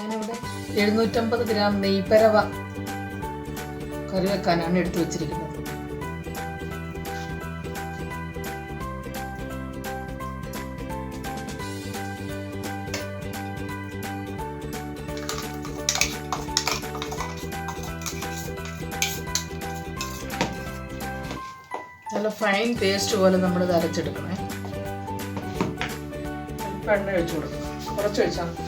ഞാനിവിടെ 750 ഗ്രാം നെയ്പരവ കറി വെക്കാനാണ് എടുത്തു വെച്ചിരിക്കുന്നത്. നല്ല ഫൈൻ പേസ്റ്റ് പോലെ നമ്മൾ ഇത് അരച്ചെടുക്കണേ. എണ്ണ ഒഴിച്ചു കൊടുക്കണം, കുറച്ച് ഒഴിച്ചാൽ മതി.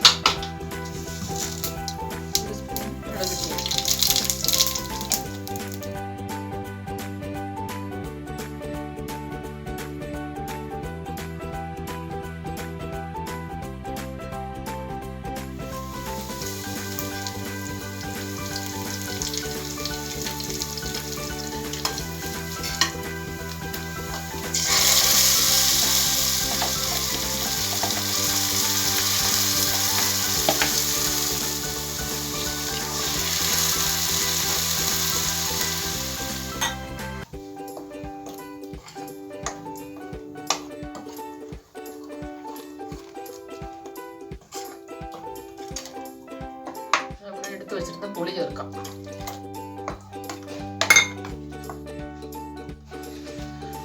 എടുത്ത് വെച്ചിട്ട് പുളി ചേർക്കാം.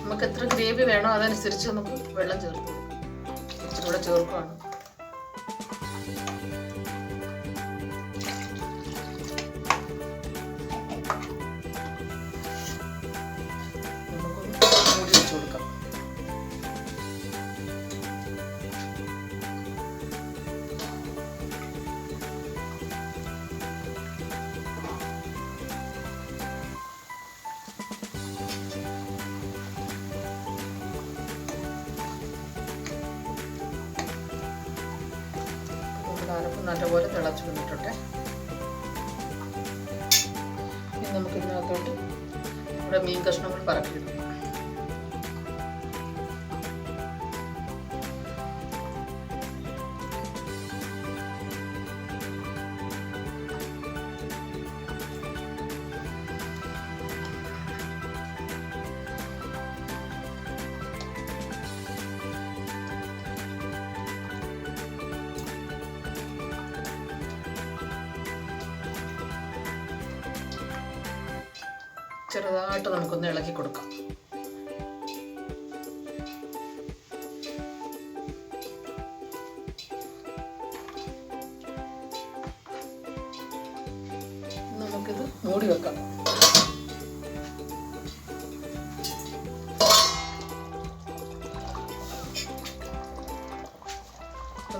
നമുക്ക് എത്ര ഗ്രേവി വേണോ അതനുസരിച്ച് നമുക്ക് വെള്ളം ചേർത്ത് കൊടുക്കാം. ഇച്ചിരി കൂടെ ചേർക്കുകയാണ്. നമുക്കൊന്ന് മൂടി വെച്ച് കൊടുക്കാം. അരപ്പ് നല്ലപോലെ തിളച്ച് വന്നിട്ടുണ്ട്. ഇനി നമുക്ക് ഇതിനകത്തോട്ട് ഇവിടെ മീൻ കഷ്ണങ്ങൾ പറക്കിയിടും. ചെറുതായിട്ട് നമുക്കൊന്ന് ഇളക്കി കൊടുക്കാം. നമുക്കിത് മൂടി വെക്കാം.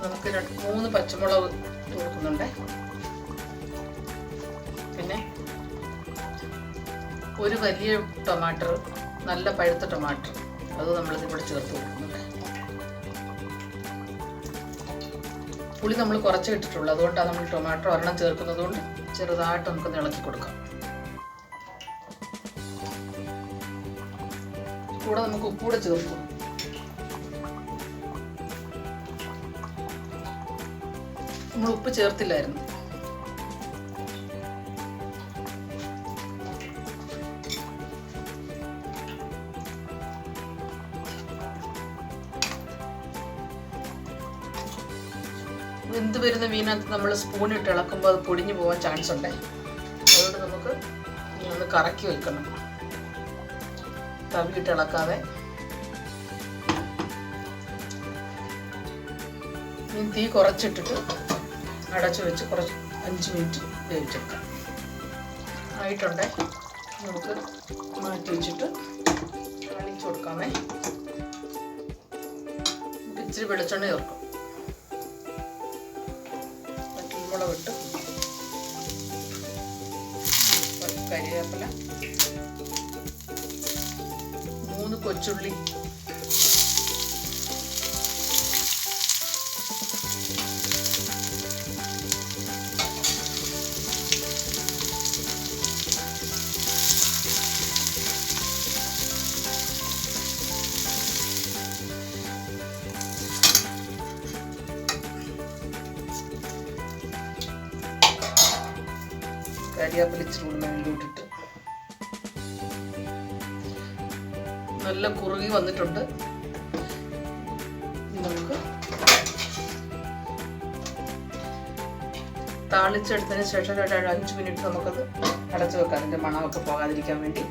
നമുക്ക് 3 പച്ചമുളക് കൊടുക്കുന്നുണ്ട്. പിന്നെ ഒരു വലിയ ടൊമാറ്റോ, നല്ല പഴുത്ത ടൊമാറ്റോ, അത് നമ്മളിതിവിടെ ചേർത്ത് കൊടുക്കുന്നുണ്ട്. പുളി നമ്മൾ കുറച്ച് ഇട്ടിട്ടുള്ളൂ, അതുകൊണ്ടാണ് നമ്മൾ ടൊമാറ്റോ ഒരെണ്ണം ചേർക്കുന്നത് കൊണ്ട് ചെറുതായിട്ട് നമുക്ക് ഇളക്കി കൊടുക്കാം. കൂടെ നമുക്ക് ഉപ്പൂടെ ചേർക്കും. നമ്മൾ ഉപ്പ് ചേർത്തില്ലായിരുന്നു. വെന്ത് വരുന്ന മീനകത്ത് നമ്മൾ സ്പൂണിട്ട് ഇളക്കുമ്പോൾ അത് പൊടിഞ്ഞു പോകാൻ ചാൻസ് ഉണ്ട്. അതുകൊണ്ട് നമുക്ക് ഒന്ന് കറക്കി വെക്കണം, തവിയിട്ട് ഇളക്കാതെ. മീൻ തീ കുറച്ചിട്ടിട്ട് അടച്ചു വെച്ച് 5 മിനിറ്റ് വേവിച്ചെടുക്കാം. ആയിട്ടുണ്ട്. നമുക്ക് മാറ്റി വെച്ചിട്ട് അളിച്ചു കൊടുക്കാമേ. ഇച്ചിരി വെളിച്ചെണ്ണ ചേർക്കും. മുളകിട്ട് കരിവേപ്പില, 3 കൊച്ചുള്ളി, കരിവേപ്പില ഇച്ചിരി കൂടി മേളിലോട്ടിട്ട് നല്ല കുറുകി വന്നിട്ടുണ്ട്. നമുക്ക് താളിച്ചെടുത്തതിന് ശേഷം ഒരു 5 മിനിറ്റ് നമുക്കത് അടച്ചു വെക്കാം, അതിൻ്റെ മണമൊക്കെ പോകാതിരിക്കാൻ വേണ്ടി.